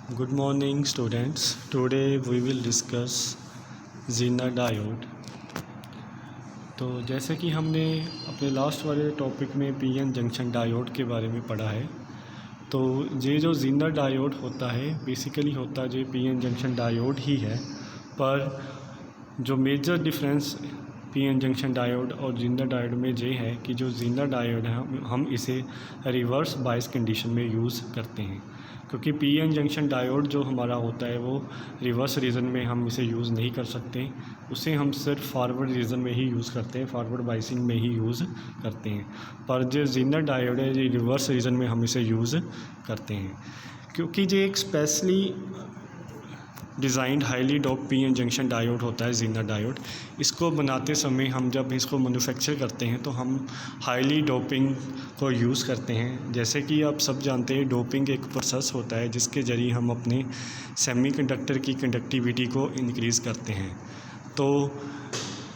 Good morning students. Today we will discuss Zener diode. तो जैसे कि हमने अपने लास्ट वाले टॉपिक में पीएन जंक्शन डायोड के बारे में पढ़ा है, तो ये जो Zener डायोड होता है बेसिकली होता है जो पीएन जंक्शन डायोड ही है। पर जो major difference PN junction diode और Zener डायोड में ये है कि जो Zener डायोड है हम इसे रिवर्स बायस कंडीशन में यूज़ करते हैं, क्योंकि पीएन जंक्शन डायोड जो हमारा होता है वो रिवर्स रीजन में हम इसे यूज़ नहीं कर सकते। उसे हम सिर्फ फॉरवर्ड रीजन में ही यूज़ करते हैं, फॉरवर्ड बायसिंग में ही यूज़ करते हैं। पर जो Zener डायोड है ये रिवर्स रीजन में हम इसे यूज़ करते हैं, क्योंकि ये एक specially designed highly dope PN junction diode होता है Zener डायोड। इसको बनाते समय हम जब इसको मैन्युफैक्चर करते हैं तो हम हाईली डोपिंग को यूज़ करते हैं। जैसे कि आप सब जानते हैं डोपिंग एक प्रोसेस होता है जिसके ज़रिए हम अपने सेमीकंडक्टर की कंडक्टिविटी को इंक्रीज़ करते हैं। तो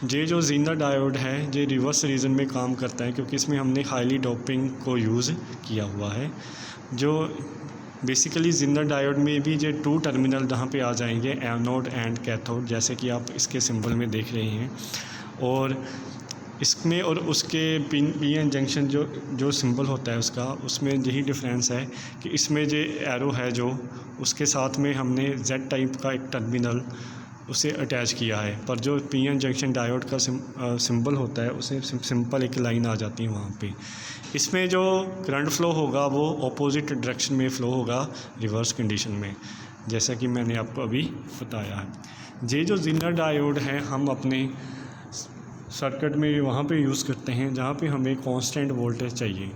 ये जो Zener डायोड है ये रिवर्स रीजन में काम करता है, क्योंकि इसमें हमने हाईली डोपिंग को यूज़ किया हुआ है। जो बेसिकली Zener डायोड में भी ये 2 टर्मिनल जहाँ पे आ जाएंगे, एनोड एंड कैथोड, जैसे कि आप इसके सिंबल में देख रहे हैं। और इसमें और उसके पीएन जंक्शन जो सिंबल होता है उसका, उसमें यही डिफरेंस है कि इसमें जो एरो है जो उसके साथ में हमने Z टाइप का एक टर्मिनल उसे अटैच किया है। पर जो पीएन जंक्शन डायोड का सिंबल होता है उसे सिंपल एक लाइन आ जाती है वहाँ पे। इसमें जो करंट फ्लो होगा वो ऑपोजिट डायरेक्शन में फ़्लो होगा रिवर्स कंडीशन में, जैसा कि मैंने आपको अभी बताया है। ये जो Zener डायोड है हम अपने सर्किट में वहाँ पे यूज़ करते हैं जहाँ पे हमें कांस्टेंट वोल्टेज चाहिए।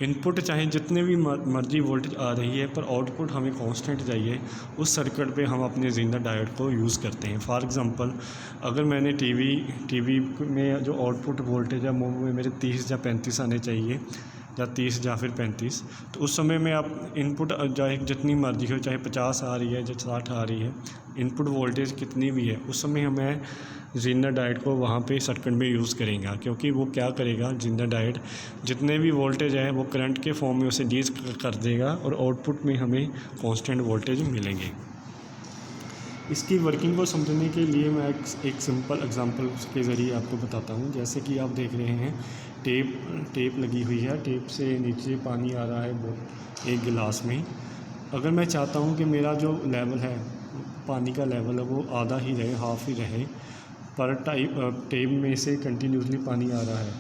इनपुट चाहे जितने भी मर्जी वोल्टेज आ रही है, पर आउटपुट हमें कांस्टेंट चाहिए। उस सर्किट पे हम अपने Zener डायोड को यूज़ करते हैं। फॉर एग्ज़ाम्पल, अगर मैंने टीवी में जो आउटपुट वोल्टेज है वो मेरे 30 या 35 आने चाहिए, या 30 या फिर 35, तो उस समय में आप इनपुट चाहे जितनी मर्जी हो, चाहे 50 आ रही है या 60 आ रही है, इनपुट वोल्टेज कितनी भी है, उस समय हमें Zener डायोड को वहाँ पे सर्किट में यूज़ करेंगे। क्योंकि वो क्या करेगा, Zener डायोड जितने भी वोल्टेज है वो करंट के फॉर्म में उसे डीज कर देगा और आउटपुट में हमें कांस्टेंट वोल्टेज मिलेंगे। इसकी वर्किंग को समझने के लिए मैं एक सिंपल एग्जांपल के ज़रिए आपको बताता हूँ। जैसे कि आप देख रहे हैं टेप लगी हुई है, टेप से नीचे पानी आ रहा है वो एक गिलास में। अगर मैं चाहता हूँ कि मेरा जो लेवल है पानी का लेवल है वो आधा ही रहे, हाफ ही रहे, पर टेप में से कंटिन्यूसली पानी आ रहा है,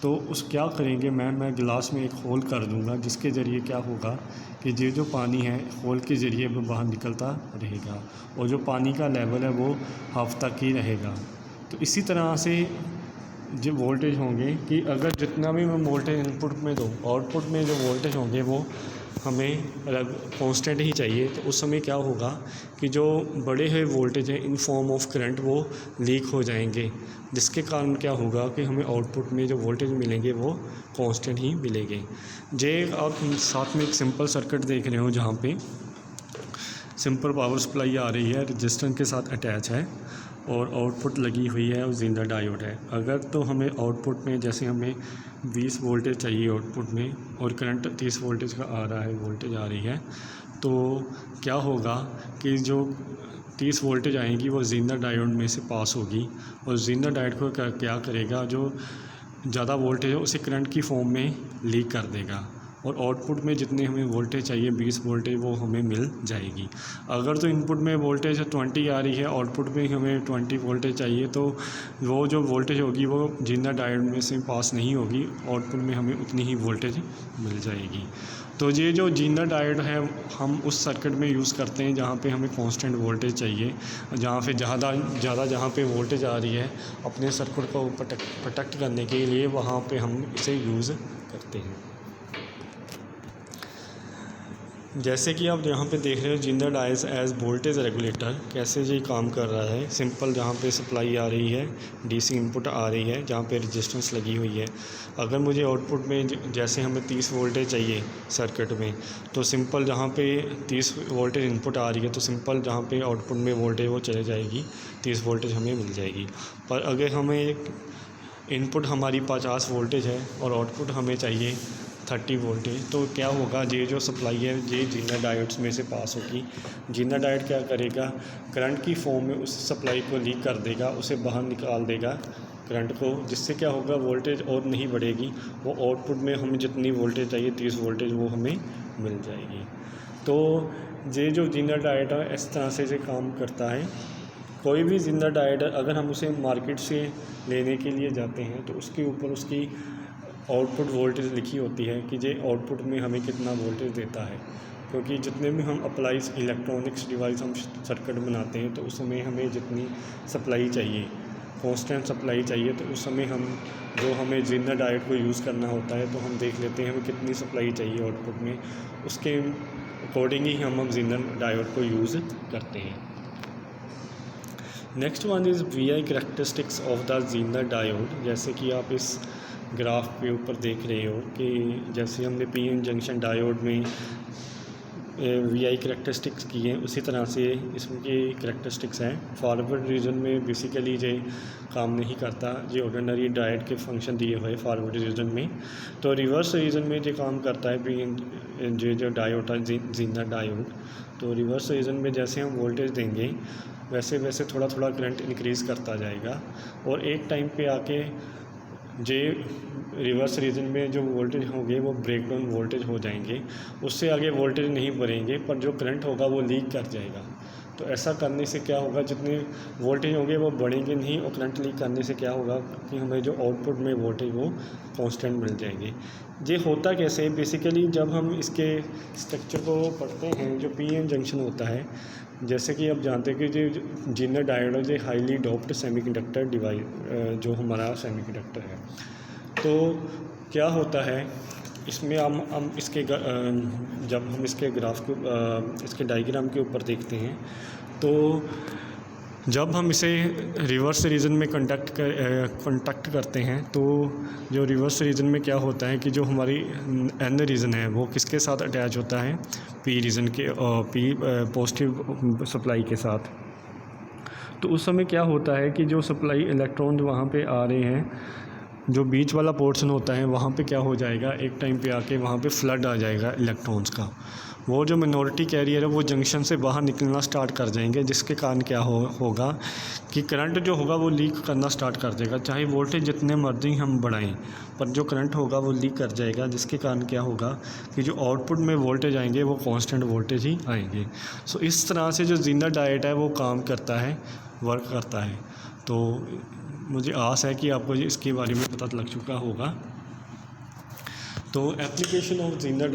तो उस क्या करेंगे, मैं गिलास में एक होल कर दूंगा, जिसके ज़रिए क्या होगा कि ये जो पानी है होल के ज़रिए वो बाहर निकलता रहेगा और जो पानी का लेवल है वो हाफ तक ही रहेगा। तो इसी तरह से जो वोल्टेज होंगे कि अगर जितना भी मैं वोल्टेज इनपुट में दूँ, आउटपुट में जो वोल्टेज होंगे वो हमें कांस्टेंट ही चाहिए। तो उस समय क्या होगा कि जो बड़े हुए वोल्टेज हैं इन फॉर्म ऑफ करंट वो लीक हो जाएंगे, जिसके कारण क्या होगा कि हमें आउटपुट में जो वोल्टेज मिलेंगे वो कांस्टेंट ही मिलेंगे। जे आप साथ में एक सिंपल सर्किट देख रहे हो जहाँ पे सिंपल पावर सप्लाई आ रही है, रजिस्टेंस के साथ अटैच है और आउटपुट लगी हुई है और Zener डायोड है। अगर तो हमें आउटपुट में जैसे हमें 20 वोल्टेज चाहिए आउटपुट में और करंट 30 वोल्टेज का आ रहा है, वोल्टेज आ रही है, तो क्या होगा कि जो 30 वोल्टेज आएंगी वो Zener डायोड में से पास होगी और Zener डायोड को क्या करेगा, जो ज़्यादा वोल्टेज है उसे करंट की फॉर्म में लीक कर देगा और आउटपुट में जितने हमें वोल्टेज चाहिए 20 वोल्टेज वो हमें मिल जाएगी। अगर तो इनपुट में वोल्टेज 20 आ रही है, आउटपुट में हमें 20 वोल्टेज चाहिए, तो वो जो वोल्टेज होगी वो Zener डायोड में से पास नहीं होगी, आउटपुट में हमें उतनी ही वोल्टेज मिल जाएगी। तो ये जो Zener डायोड है हम उस सर्किट में यूज़ करते हैं जहाँ पे हमें कांस्टेंट वोल्टेज चाहिए, जहाँ पे ज़्यादा जहाँ पे वोल्टेज आ रही है अपने सर्किट को प्रोटेक्ट करने के लिए वहाँ पे हम इसे यूज़ करते हैं। जैसे कि आप यहाँ पे देख रहे हो Zener diode as voltage regulator कैसे ये काम कर रहा है। सिंपल जहाँ पे सप्लाई आ रही है, डीसी इनपुट आ रही है, जहाँ पे रेजिस्टेंस लगी हुई है। अगर मुझे आउटपुट में जैसे हमें 30 वोल्टेज चाहिए सर्किट में, तो सिंपल जहाँ पे 30 वोल्टेज इनपुट आ रही है तो सिंपल जहाँ पे आउटपुट में वोल्टेज वो चले जाएगी, 30 वोल्टेज हमें मिल जाएगी। पर अगर हमें इनपुट हमारी 50 वोल्टेज है और आउटपुट हमें चाहिए 30 वोल्टेज। तो क्या होगा, ये जो सप्लाई है ये जीनर डायोड्स में से पास होगी। जीनर डायोड क्या करेगा, करंट की फॉर्म में उस सप्लाई को लीक कर देगा, उसे बाहर निकाल देगा करंट को, जिससे क्या होगा वोल्टेज और नहीं बढ़ेगी, वो आउटपुट में हमें जितनी वोल्टेज चाहिए 30 वोल्टेज वो हमें मिल जाएगी। तो ये जो जीनर डायोड है इस तरह से ये काम करता है। कोई भी जीनर डायोड अगर हम उसे मार्केट से लेने के लिए जाते हैं तो उसके ऊपर उसकी आउटपुट वोल्टेज लिखी होती है कि ये आउटपुट में हमें कितना वोल्टेज देता है, क्योंकि जितने भी हम अप्लाइज इलेक्ट्रॉनिक्स डिवाइस हम सर्किट बनाते हैं तो उसमें हमें जितनी सप्लाई चाहिए, कांस्टेंट सप्लाई चाहिए, तो उस समय हमें जीनर डायोड को यूज़ करना होता है तो हम देख लेते हैं हमें कितनी सप्लाई चाहिए आउटपुट में, उसके अकॉर्डिंग ही हम जीनर डायोड को यूज़ करते हैं। Next one is VI characteristics of the Zener diode. जैसे कि आप इस ग्राफ के ऊपर देख रहे हो कि जैसे हमने PN जंक्शन डायोड में VI करैक्टरिस्टिक्स की हैं, उसी तरह से इसमें की करैक्टरिस्टिक्स हैं। फॉरवर्ड रीजन में बेसिकली ये काम नहीं करता, ये ऑर्डिनरी डायोड के फंक्शन दिए हुए फॉरवर्ड रीजन में। तो रिवर्स रीजन में ये काम करता है PN जो डायोड है जीनर डायोड। तो रिवर्स रीजन में जैसे हम वोल्टेज देंगे वैसे वैसे थोड़ा थोड़ा करंट इंक्रीज़ करता जाएगा, और एक टाइम पे आके जे रिवर्स रीजन में जो वोल्टेज होंगे वो ब्रेक डाउन वोल्टेज हो जाएंगे, उससे आगे वोल्टेज नहीं बढ़ेंगे, पर जो करंट होगा वो लीक कर जाएगा। तो ऐसा करने से क्या होगा, जितने वोल्टेज होंगे वो बढ़ेंगे नहीं, और करंट लीक करने से क्या होगा कि हमें जो आउटपुट में वोल्टेज वो कांस्टेंट मिल जाएंगे। ये होता कैसे है, बेसिकली जब हम इसके स्ट्रक्चर को पढ़ते हैं, जो PN जंक्शन होता है, जैसे कि आप जानते हैं कि जो जीनर डायोड है जो हाईली डोप्ड सेमीकंडक्टर डिवाइस जो हमारा सेमीकंडक्टर है। तो क्या होता है इसमें हम इसके जब हम इसके ग्राफ को इसके डायग्राम के ऊपर देखते हैं, तो जब हम इसे रिवर्स रीजन में कंडक्ट करते हैं तो जो रिवर्स रीजन में क्या होता है कि जो हमारी N रीजन है वो किसके साथ अटैच होता है, P रीजन के P पॉजिटिव सप्लाई के साथ। तो उस समय क्या होता है कि जो सप्लाई इलेक्ट्रॉन वहाँ पे आ रहे हैं, जो बीच वाला पोर्शन होता है वहाँ पे क्या हो जाएगा, एक टाइम पे आके वहाँ पे फ्लड आ जाएगा इलेक्ट्रॉन्स का। वो जो मिनॉरिटी कैरियर है वो जंक्शन से बाहर निकलना स्टार्ट कर जाएंगे, जिसके कारण क्या होगा कि करंट जो होगा वो लीक करना स्टार्ट कर देगा। चाहे वोल्टेज जितने मर्जी हम बढ़ाएं, पर जो करंट होगा वो लीक कर जाएगा, जिसके कारण क्या होगा कि जो आउटपुट में वोल्टेज आएंगे वो कांस्टेंट वोल्टेज ही आएंगे। सो इस तरह से जो जीनर डायोड है वो काम करता है, वर्क करता है। तो मुझे आस है कि आपको इसके बारे में पता लग चुका होगा। तो एप्लीकेशन ऑफ जीनर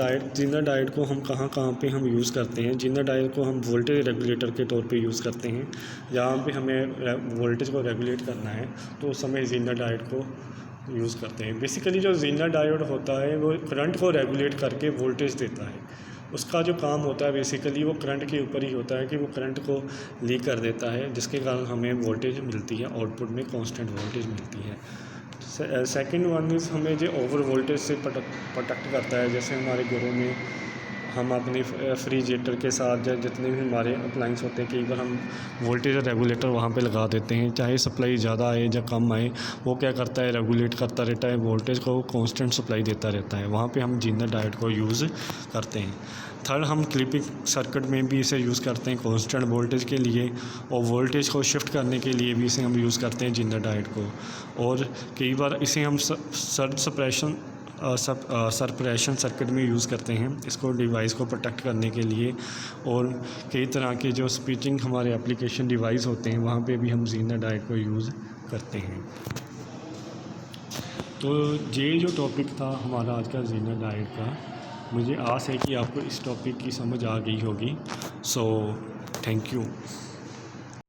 डायोड को हम कहाँ पे हम यूज़ करते हैं। जीनर डायोड को हम वोल्टेज रेगुलेटर के तौर पे यूज़ करते हैं। जहाँ पे हमें वोल्टेज को रेगुलेट करना है तो उस समय जीनर डायोड को यूज़ करते हैं। बेसिकली जो जीनर डायोड होता है वो करंट को रेगुलेट करके वोल्टेज देता है। उसका जो काम होता है बेसिकली वो करंट के ऊपर ही होता है कि वो करंट को लीक कर देता है, जिसके कारण हमें वोल्टेज मिलती है, आउटपुट में कांस्टेंट वोल्टेज मिलती है। सेकंड वन इज़ हमें जो ओवर वोल्टेज से प्रोटेक्ट करता है। जैसे हमारे घरों में हम अपने फ्रीजरेटर के साथ या जितने भी हमारे अप्लाइंस होते हैं, कई बार हम वोल्टेज रेगुलेटर वहाँ पे लगा देते हैं, चाहे सप्लाई ज़्यादा आए या कम आए, वो क्या करता है रेगुलेट करता रहता है, वोल्टेज को कांस्टेंट सप्लाई देता रहता है। वहाँ पे हम जीनर डायोड को यूज़ करते हैं। थर्ड, हम क्लिपिंग सर्किट में भी इसे यूज़ करते हैं कांस्टेंट वोल्टेज के लिए, और वोल्टेज को शिफ्ट करने के लिए भी इसे हम यूज़ करते हैं जीनर डायोड को। और कई बार इसे हम सरप्रेशन सर्किट में यूज़ करते हैं, इसको डिवाइस को प्रोटेक्ट करने के लिए। और कई तरह के जो स्विचिंग हमारे एप्लीकेशन डिवाइस होते हैं वहाँ पे भी हम जीनर डायोड को यूज़ करते हैं। तो ये जो टॉपिक था हमारा आज का जीनर डायोड का, मुझे आस है कि आपको इस टॉपिक की समझ आ गई होगी। So thank you.